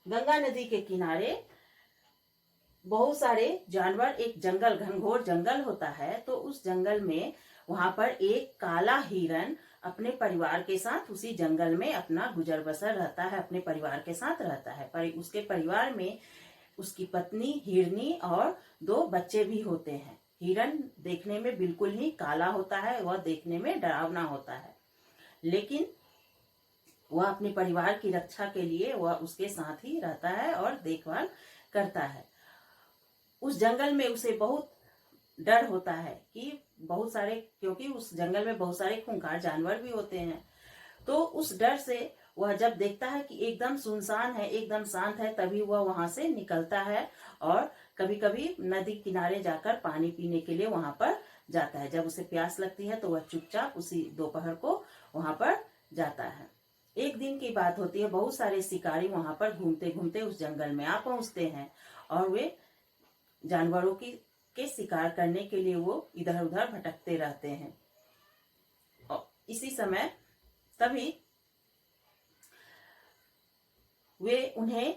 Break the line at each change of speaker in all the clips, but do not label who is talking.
गंगा नदी के किनारे बहुत सारे जानवर, एक जंगल, घनघोर जंगल होता है। तो उस जंगल में वहां पर एक काला हिरन अपने परिवार के साथ उसी जंगल में अपना गुजर बसर रहता है, अपने परिवार के साथ रहता है। पर उसके परिवार में उसकी पत्नी हिरनी और 2 बच्चे भी होते हैं। हिरन देखने में बिल्कुल ही काला होता है, वह देखने में डरावना होता है, लेकिन वह अपने परिवार की रक्षा के लिए वह उसके साथ ही रहता है और देखभाल करता है। उस जंगल में उसे बहुत डर होता है कि क्योंकि उस जंगल में बहुत सारे खूंखार जानवर भी होते हैं। तो उस डर से वह जब देखता है कि एकदम सुनसान है, एकदम शांत है, तभी वह वहां से निकलता है और कभी कभी नदी किनारे जाकर पानी पीने के लिए वहां पर जाता है। जब उसे प्यास लगती है तो वह चुपचाप उसी दोपहर को वहां पर जाता है। एक दिन की बात होती है, बहुत सारे शिकारी वहां पर घूमते घूमते उस जंगल में आ पहुंचते हैं और वे जानवरों के शिकार करने के लिए वो इधर उधर भटकते रहते हैं। और इसी समय तभी उन्हें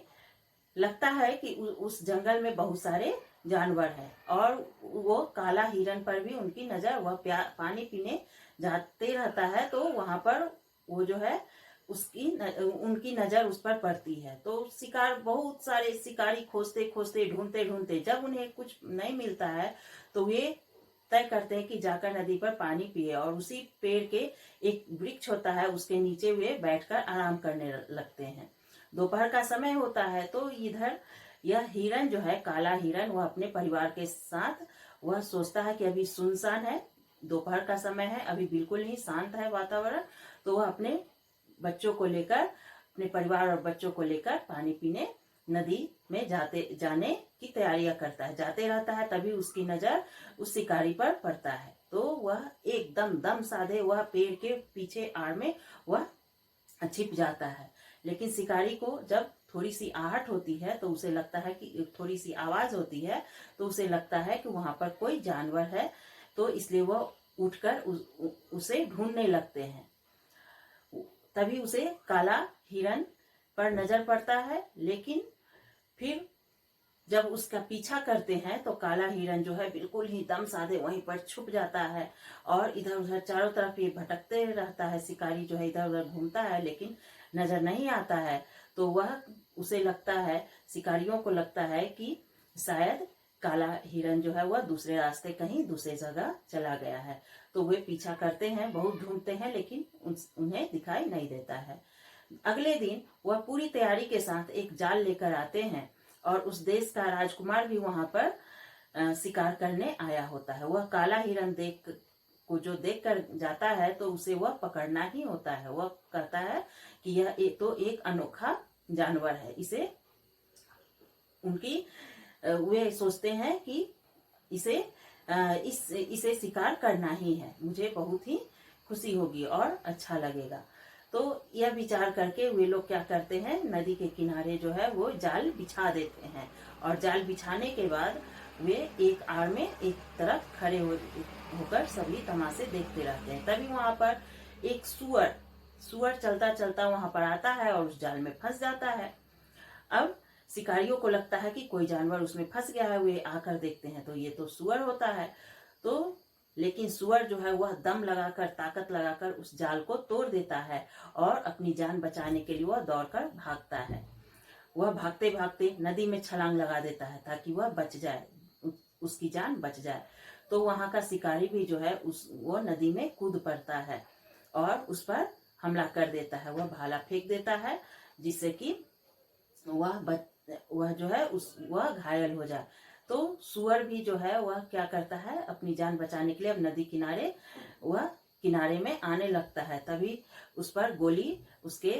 लगता है कि उस जंगल में बहुत सारे जानवर हैं और वो काला हिरन पर भी उनकी नजर, वह पानी पीने जाते रहता है तो वहां पर वो जो है उनकी नजर उस पर पड़ती है। तो बहुत सारे शिकारी खोजते खोजते ढूंढते ढूंढते जब उन्हें कुछ नहीं मिलता है तो वे तय करते हैं कि जाकर नदी पर पानी पिए और उसी पेड़ के एक वृक्ष होता है उसके नीचे वे बैठकर आराम करने लगते हैं। दोपहर का समय होता है तो इधर यह हिरन जो है, काला हिरन, वह अपने परिवार के साथ वह सोचता है कि अभी सुनसान है, दोपहर का समय है, अभी बिल्कुल ही शांत है वातावरण। तो वह अपने परिवार और बच्चों को लेकर पानी पीने नदी में जाने की तैयारियां करता है, जाते रहता है। तभी उसकी नजर उस शिकारी पर पड़ता है तो वह एकदम दम साधे वह पेड़ के पीछे आड़ में वह छिप जाता है। लेकिन शिकारी को जब थोड़ी सी आहट होती है तो उसे लगता है कि थोड़ी सी आवाज होती है तो उसे लगता है कि वहां पर कोई जानवर है, तो इसलिए वह उठकर उसे ढूंढने लगते हैं। तभी उसे काला हिरन पर नजर पड़ता है, लेकिन फिर जब उसका पीछा करते हैं तो काला हिरन जो है बिल्कुल ही दम साधे वहीं पर छुप जाता है और इधर उधर चारों तरफ ये भटकते रहता है। शिकारी जो है इधर उधर घूमता है लेकिन नजर नहीं आता है। तो उसे लगता है, शिकारियों को लगता है कि शायद काला हिरन जो है वह दूसरे रास्ते कहीं दूसरे जगह चला गया है। तो वे पीछा करते हैं, बहुत ढूंढते हैं, लेकिन उन्हें दिखाई नहीं देता है। अगले दिन वह पूरी तैयारी के साथ एक जाल लेकर आते हैं और उस देश का राजकुमार भी वहां पर शिकार करने आया होता है। वह काला हिरन जो देख कर जाता है तो उसे वह पकड़ना ही होता है। वह कहता है कि यह एक अनोखा जानवर है, वे सोचते हैं कि इसे शिकार करना ही है, मुझे बहुत ही खुशी होगी और अच्छा लगेगा। तो यह विचार करके वे लोग क्या करते हैं, नदी के किनारे जो है वो जाल बिछा देते हैं और जाल बिछाने के बाद वे एक आड़ में एक तरफ खड़े होकर सभी तमाशे देखते रहते हैं। तभी वहां पर एक सुअर चलता चलता वहां पर आता है और उस जाल में फंस जाता है। अब शिकारियों को लगता है कि कोई जानवर उसमें फंस गया है, वे आकर देखते हैं तो ये तो सुअर होता है। तो लेकिन सुअर जो है वह दम लगाकर, ताकत लगाकर उस जाल को तोड़ देता है और अपनी जान बचाने के लिए वह दौड़कर भागता है। वह भागते भागते नदी में छलांग लगा देता है ताकि वह बच जाए, उसकी जान बच जाए। तो वहां का शिकारी भी जो है वो नदी में कूद पड़ता है और उस पर हमला कर देता है। वह भाला फेंक देता है जिससे कि वह जो है वह घायल हो जाए। तो सुअर भी जो है वह क्या करता है, अपनी जान बचाने के लिए अब नदी किनारे में आने लगता है। तभी उस पर उसके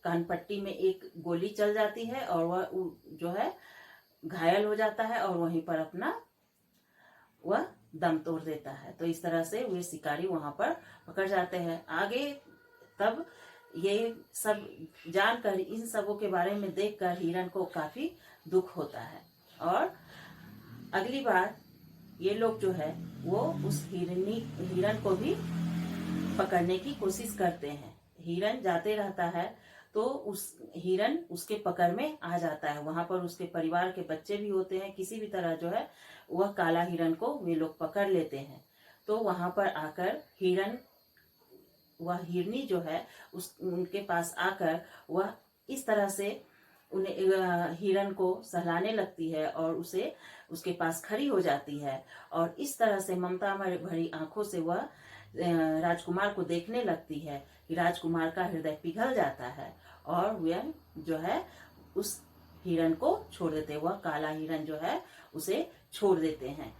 कानपट्टी में एक गोली चल जाती है और वह जो है घायल हो जाता है और वहीं पर वह दम तोड़ देता है। तो इस तरह से वे शिकारी वहां पर पकड़ जाते हैं। आगे तब ये सब जानकर, इन सबों के बारे में देखकर हिरन को काफी दुख होता है और अगली बार ये लोग जो है वो उस हिरन को भी पकड़ने की कोशिश करते हैं। हिरन जाते रहता है तो उस हिरन उसके पकड़ में आ जाता है। वहां पर उसके परिवार के बच्चे भी होते हैं, किसी भी तरह जो है वह काला हिरन को वे लोग पकड़ लेते हैं। तो वहां पर आकर हिरन, वह हिरनी जो है उनके पास आकर वह इस तरह से उन्हें हिरन को सहलाने लगती है और उसे उसके पास खड़ी हो जाती है और इस तरह से ममता भरी आंखों से वह राजकुमार को देखने लगती है कि राजकुमार का हृदय पिघल जाता है और वह जो है उस हिरन को छोड़ देते हैं। वह काला हिरन जो है उसे छोड़ देते हैं।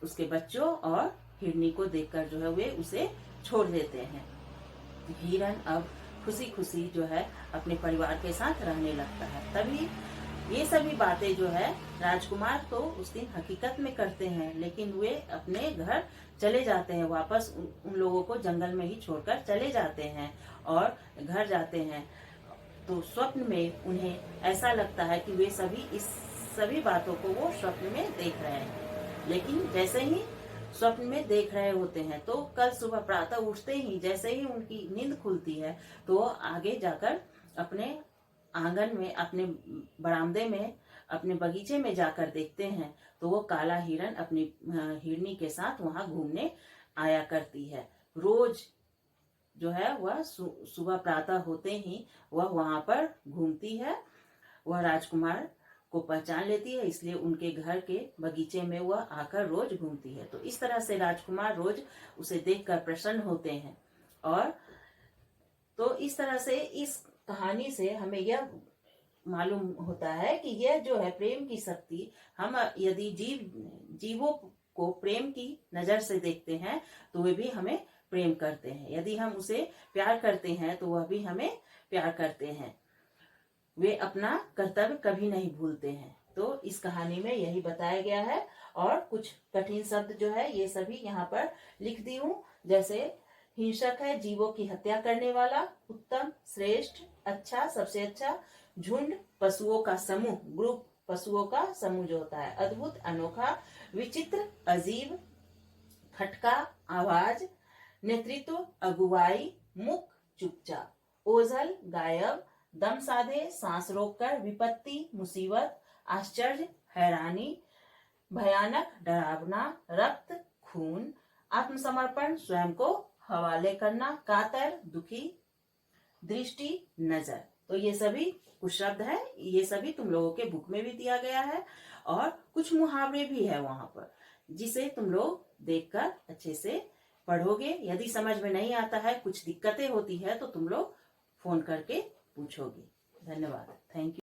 उसके बच्चों और हिरनी को देखकर जो है वे उसे छोड़ देते हैं। हिरन अब खुशी खुशी जो है अपने परिवार के साथ रहने लगता है। तभी ये सभी बातें जो है राजकुमार तो उस दिन हकीकत में करते हैं, लेकिन वे अपने घर चले जाते हैं, वापस उन लोगों को जंगल में ही छोड़कर चले जाते हैं और घर जाते हैं। तो स्वप्न में उन्हें ऐसा लगता है कि वे इस सभी बातों को वो स्वप्न में देख रहे हैं। लेकिन जैसे ही स्वप्न में देख रहे होते हैं तो कल सुबह प्रातः उठते ही जैसे ही उनकी नींद खुलती है तो वो आगे जाकर अपने आंगन में, अपने बरामदे में, अपने बगीचे में जाकर देखते हैं तो वो काला हिरन अपनी हिरनी के साथ वहां घूमने आया करती है। रोज जो है वह सुबह प्रातः होते ही वह वहां पर घूमती है। वह राजकुमार को पहचान लेती है, इसलिए उनके घर के बगीचे में वह आकर रोज घूमती है। तो इस तरह से राजकुमार रोज उसे देखकर प्रसन्न होते हैं। और तो इस तरह से इस कहानी से हमें यह मालूम होता है कि यह जो है प्रेम की शक्ति, हम यदि जीवों को प्रेम की नजर से देखते हैं तो वे भी हमें प्रेम करते हैं। यदि हम उसे प्यार करते हैं तो वह भी हमें प्यार करते हैं। वे अपना कर्तव्य कभी नहीं भूलते हैं। तो इस कहानी में यही बताया गया है। और कुछ कठिन शब्द जो है ये सभी यहाँ पर लिख दी हूँ। जैसे हिंसक है, जीवों की हत्या करने वाला, उत्तम, श्रेष्ठ, अच्छा, सबसे अच्छा, झुंड, पशुओं का समूह, ग्रुप, पशुओं का समूह जो होता है, अद्भुत, अनोखा, विचित्र, अजीब, खटका, आवाज, नेतृत्व, अगुवाई, मुख, चुपचाप, ओझल, गायब, दम साधे, सांस रोककर, विपत्ति, मुसीबत, आश्चर्य, हैरानी, भयानक, डरावना, रक्त, खून, आत्मसमर्पण, स्वयं को हवाले करना, कातर, दुखी, दृष्टि, नजर। तो ये सभी कुछ शब्द है, ये सभी तुम लोगों के बुक में भी दिया गया है और कुछ मुहावरे भी है वहां पर, जिसे तुम लोग देखकर अच्छे से पढ़ोगे। यदि समझ में नहीं आता है, कुछ दिक्कतें होती है तो तुम लोग फोन करके पूछोगे। धन्यवाद। Thank you.